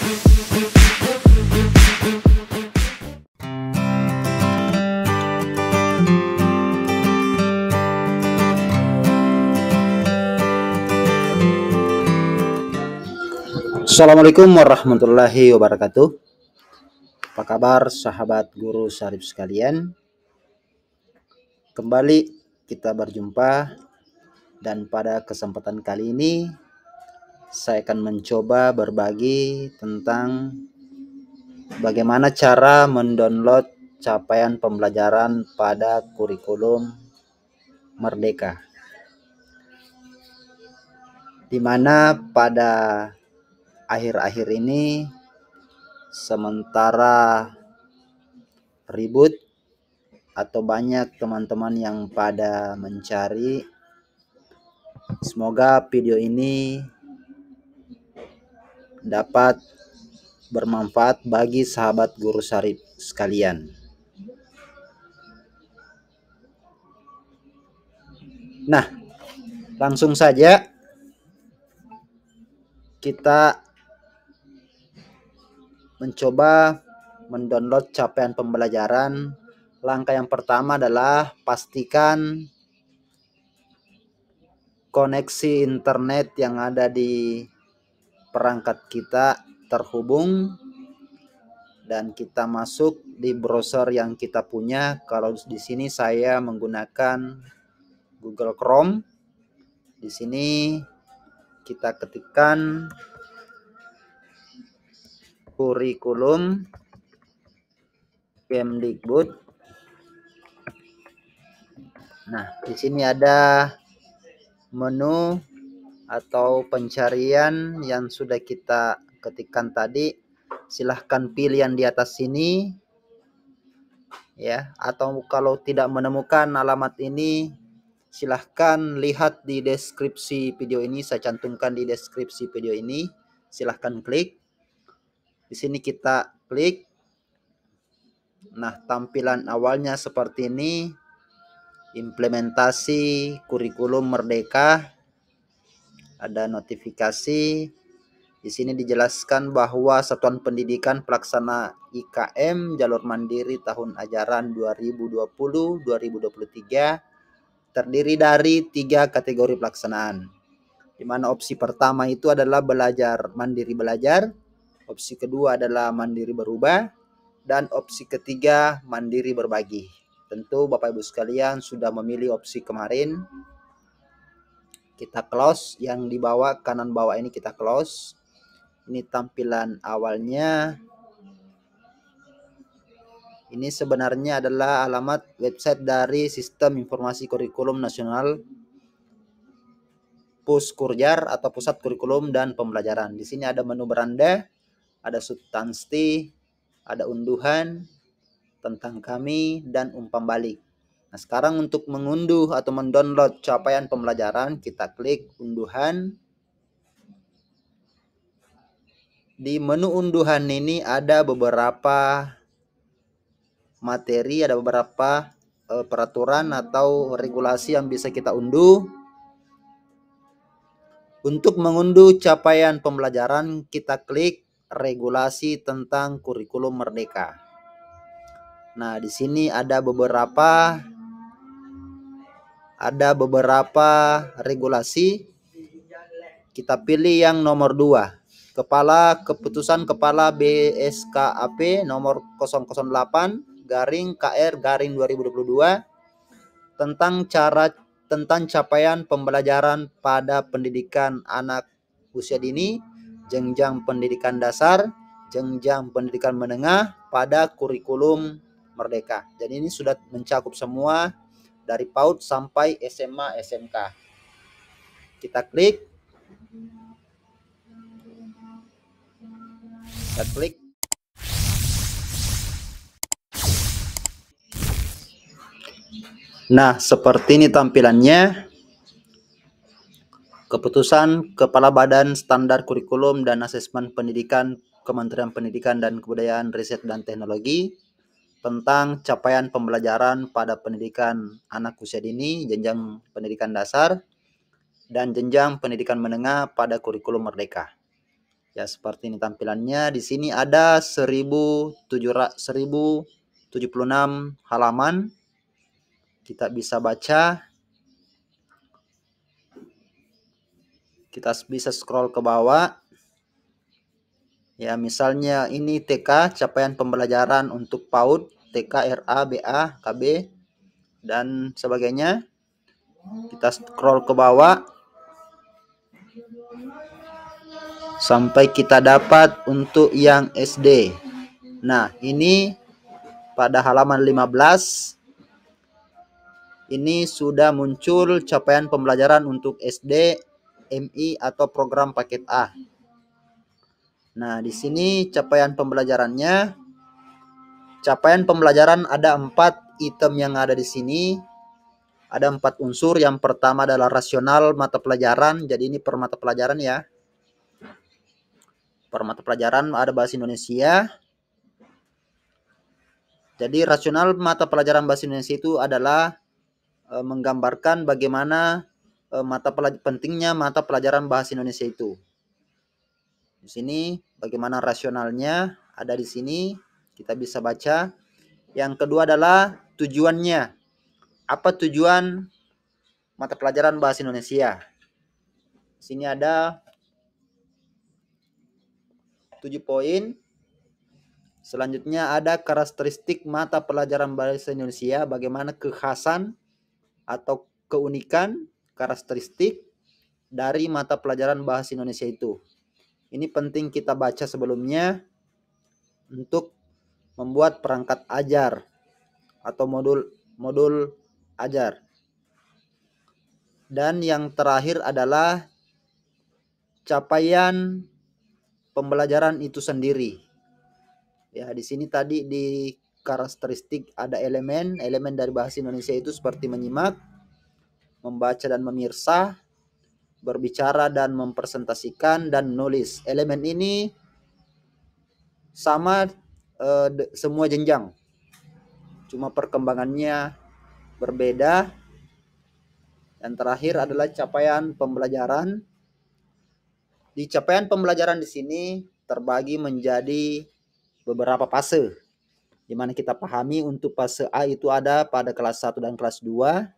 Assalamualaikum warahmatullahi wabarakatuh. Apa kabar sahabat guru Syarif sekalian? Kembali kita berjumpa, dan pada kesempatan kali ini saya akan mencoba berbagi tentang bagaimana cara mendownload capaian pembelajaran pada kurikulum Merdeka, di mana pada akhir-akhir ini sementara ribut atau banyak teman-teman yang pada mencari, semoga video ini dapat bermanfaat bagi sahabat guru Syarif sekalian. Nah, langsung saja kita mencoba mendownload capaian pembelajaran. Langkah yang pertama adalah pastikan koneksi internet yang ada di perangkat kita terhubung, dan kita masuk di browser yang kita punya. Kalau di sini saya menggunakan Google Chrome. Di sini kita ketikkan kurikulum Kemdikbud. Nah, di sini ada menu atau pencarian yang sudah kita ketikkan tadi. Silahkan pilih yang di atas sini ya, atau kalau tidak menemukan alamat ini, silahkan lihat di deskripsi video ini. Saya cantumkan di deskripsi video ini. Silahkan klik. Di sini kita klik. Nah, tampilan awalnya seperti ini. Implementasi kurikulum Merdeka. Ada notifikasi. Di sini dijelaskan bahwa Satuan Pendidikan Pelaksana IKM Jalur Mandiri tahun ajaran 2020-2023 terdiri dari 3 kategori pelaksanaan. Di mana opsi pertama itu adalah mandiri belajar, opsi kedua adalah mandiri berubah, dan opsi ketiga mandiri berbagi. Tentu Bapak Ibu sekalian sudah memilih opsi kemarin. Kita close yang di bawah, kanan bawah ini kita close. Ini tampilan awalnya. Ini sebenarnya adalah alamat website dari Sistem Informasi Kurikulum Nasional Puskurjar atau Pusat Kurikulum dan Pembelajaran. Di sini ada menu beranda, ada substansi, ada unduhan tentang kami, dan umpan balik. Nah, sekarang untuk mengunduh atau mendownload capaian pembelajaran, kita klik unduhan. Di menu unduhan ini ada beberapa materi, ada beberapa peraturan atau regulasi yang bisa kita unduh. Untuk mengunduh capaian pembelajaran, kita klik regulasi tentang kurikulum Merdeka. Nah, di sini ada beberapa regulasi. Kita pilih yang nomor 2. Keputusan Kepala BSKAP nomor 008/KR/2022 tentang capaian pembelajaran pada pendidikan anak usia dini, jenjang pendidikan dasar, jenjang pendidikan menengah pada kurikulum Merdeka. Jadi ini sudah mencakup semua dari PAUD sampai SMA SMK. Kita klik. Kita klik. Nah, seperti ini tampilannya. Keputusan Kepala Badan Standar Kurikulum dan Asesmen Pendidikan Kementerian Pendidikan dan Kebudayaan, Riset dan Teknologi tentang capaian pembelajaran pada pendidikan anak usia dini, jenjang pendidikan dasar, dan jenjang pendidikan menengah pada kurikulum Merdeka. Ya, seperti ini tampilannya. Di sini ada 1076 halaman. Kita bisa baca. Kita bisa scroll ke bawah. Ya, misalnya ini TK, capaian pembelajaran untuk PAUD, TK, RA, BA, KB, dan sebagainya. Kita scroll ke bawah sampai kita dapat untuk yang SD. Nah, ini pada halaman 15 ini sudah muncul capaian pembelajaran untuk SD, MI atau program paket A. Nah, di sini capaian pembelajarannya. Capaian pembelajaran ada 4 item yang ada di sini. Ada 4 unsur. Yang pertama adalah rasional mata pelajaran. Jadi ini per mata pelajaran ya. Per mata pelajaran ada bahasa Indonesia. Jadi rasional mata pelajaran bahasa Indonesia itu adalah menggambarkan bagaimana pentingnya mata pelajaran bahasa Indonesia itu. Di sini bagaimana rasionalnya ada di sini, kita bisa baca. Yang kedua adalah tujuannya. Apa tujuan mata pelajaran bahasa Indonesia? Di sini ada 7 poin. Selanjutnya ada karakteristik mata pelajaran bahasa Indonesia, bagaimana kekhasan atau keunikan karakteristik dari mata pelajaran bahasa Indonesia itu. Ini penting kita baca sebelumnya untuk membuat perangkat ajar atau modul ajar. Dan yang terakhir adalah capaian pembelajaran itu sendiri. Ya, di sini tadi di karakteristik ada elemen dari bahasa Indonesia itu seperti menyimak, membaca dan memirsa, berbicara dan mempresentasikan, dan menulis. Elemen ini sama semua jenjang, cuma perkembangannya berbeda. Yang terakhir adalah capaian pembelajaran. Di capaian pembelajaran di sini terbagi menjadi beberapa fase, di mana kita pahami untuk fase A itu ada pada kelas 1 dan kelas 2.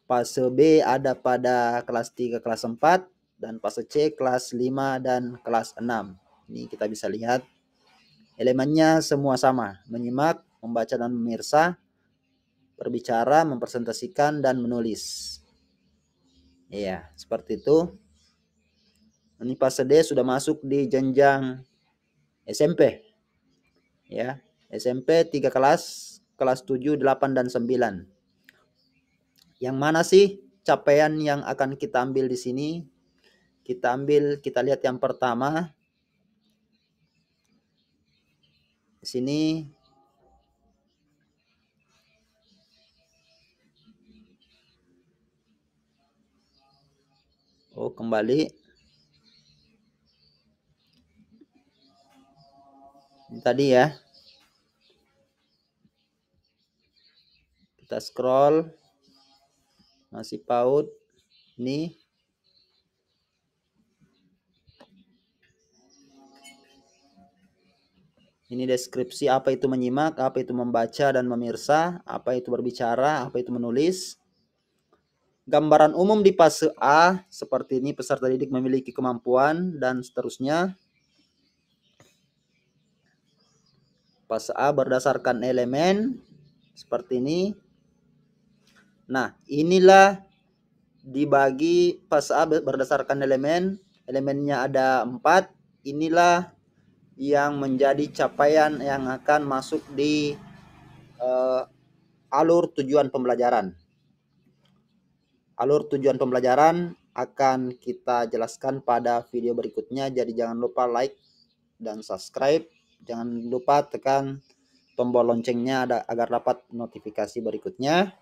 Fase B ada pada kelas 3, kelas 4, dan fase C kelas 5 dan kelas 6. Ini kita bisa lihat elemennya semua sama, menyimak, membaca dan memirsa, berbicara, mempresentasikan, dan menulis. Iya, seperti itu. Ini fase D sudah masuk di jenjang SMP. Ya, SMP 3 kelas 7, 8, dan 9. Yang mana sih capaian yang akan kita ambil di sini? Kita lihat yang pertama. Di sini kembali. Ini tadi ya. Kita scroll. Masih PAUD. Ini. Ini deskripsi apa itu menyimak, apa itu membaca dan memirsa, apa itu berbicara, apa itu menulis. Gambaran umum di fase A seperti ini, peserta didik memiliki kemampuan dan seterusnya. Fase A berdasarkan elemen seperti ini. Nah, inilah dibagi fase A berdasarkan elemen. Elemennya ada 4. Inilah yang menjadi capaian yang akan masuk di alur tujuan pembelajaran. Alur tujuan pembelajaran akan kita jelaskan pada video berikutnya. Jadi jangan lupa like dan subscribe. Jangan lupa tekan tombol loncengnya agar dapat notifikasi berikutnya.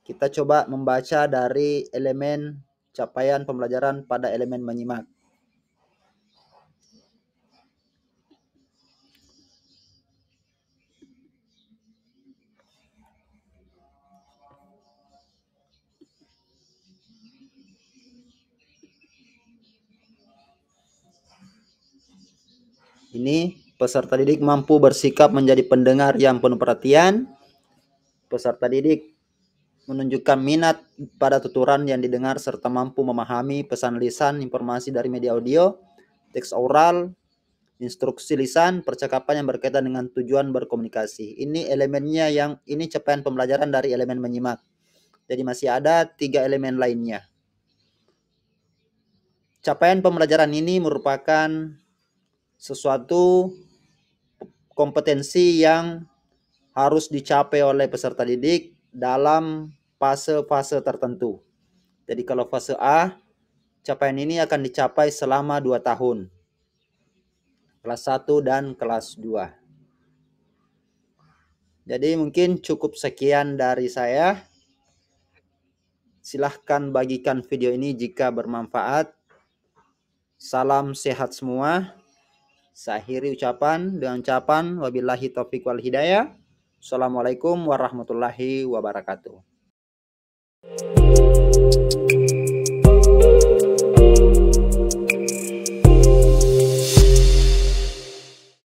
Kita coba membaca dari elemen capaian pembelajaran pada elemen menyimak. Ini peserta didik mampu bersikap menjadi pendengar yang penuh perhatian. Peserta didik menunjukkan minat pada tuturan yang didengar serta mampu memahami pesan lisan, informasi dari media audio, teks oral, instruksi lisan, percakapan yang berkaitan dengan tujuan berkomunikasi. Ini elemennya ini capaian pembelajaran dari elemen menyimak. Jadi masih ada 3 elemen lainnya. Capaian pembelajaran ini merupakan sesuatu kompetensi yang harus dicapai oleh peserta didik dalam fase-fase tertentu. Jadi kalau fase A, capaian ini akan dicapai selama 2 tahun. Kelas 1 dan kelas 2. Jadi mungkin cukup sekian dari saya. Silahkan bagikan video ini jika bermanfaat. Salam sehat semua. Saya akhiri ucapan dengan ucapan wabillahi taufiq wal hidayah. Assalamualaikum warahmatullahi wabarakatuh.